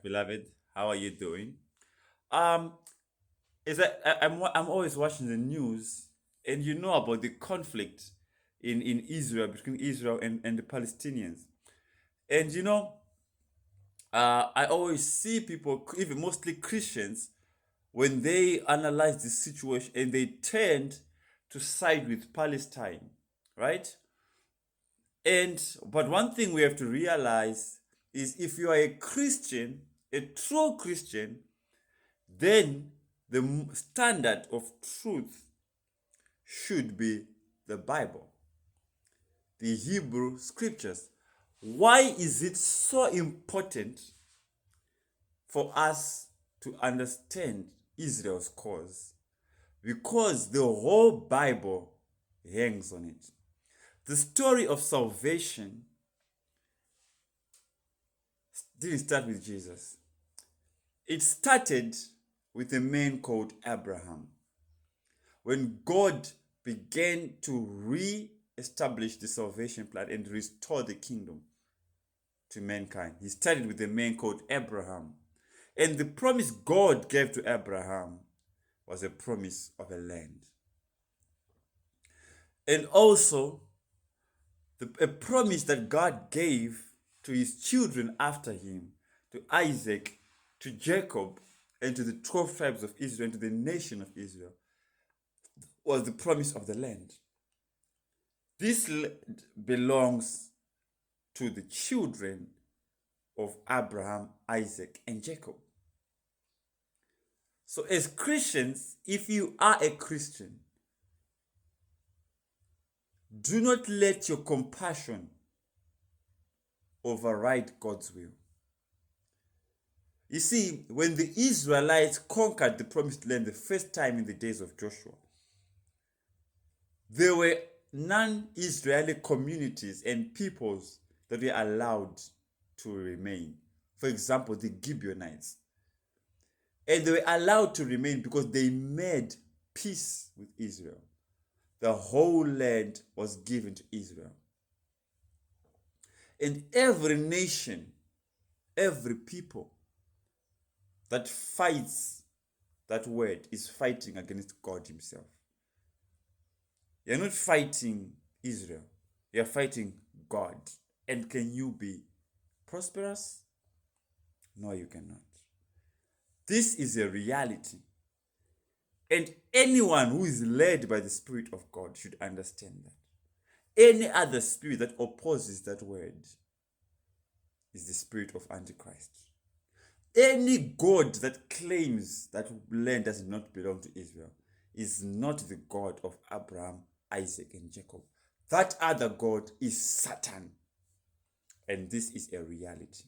beloved. How are you doing? Um, is that I'm always watching the news, and you know about the conflict in Israel between Israel and the Palestinians. And I always see people, even mostly Christians, when they analyze the situation and they tend to side with Palestine, right? And but one thing we have to realize is if you are a Christian, a true Christian, then the standard of truth should be the Bible, the Hebrew scriptures. Why is it so important for us to understand Israel's cause? Because the whole Bible hangs on it. The story of salvation didn't start with Jesus. It started with a man called Abraham. When God began to re-establish the salvation plan and restore the kingdom to mankind, he started with a man called Abraham. And the promise God gave to Abraham was a promise of a land. And also, a promise that God gave to his children after him, to Isaac, to Jacob, and to the 12 tribes of Israel, and to the nation of Israel, was the promise of the land. This land belongs to the children of Abraham, Isaac, and Jacob. So, as Christians, if you are a Christian, do not let your compassion override God's will. You see, when the Israelites conquered the promised land the first time in the days of Joshua, there were non-Israeli communities and peoples that were allowed to remain. For example, the Gibeonites. And they were allowed to remain because they made peace with Israel. The whole land was given to Israel. And every nation, every people that fights that word is fighting against God himself. You're not fighting Israel. You're fighting God. And can you be prosperous? No, you cannot. This is a reality. And anyone who is led by the Spirit of God should understand that. Any other spirit that opposes that word is the spirit of Antichrist. Any God that claims that land does not belong to Israel is not the God of Abraham, Isaac, and Jacob. That other God is Satan. And this is a reality.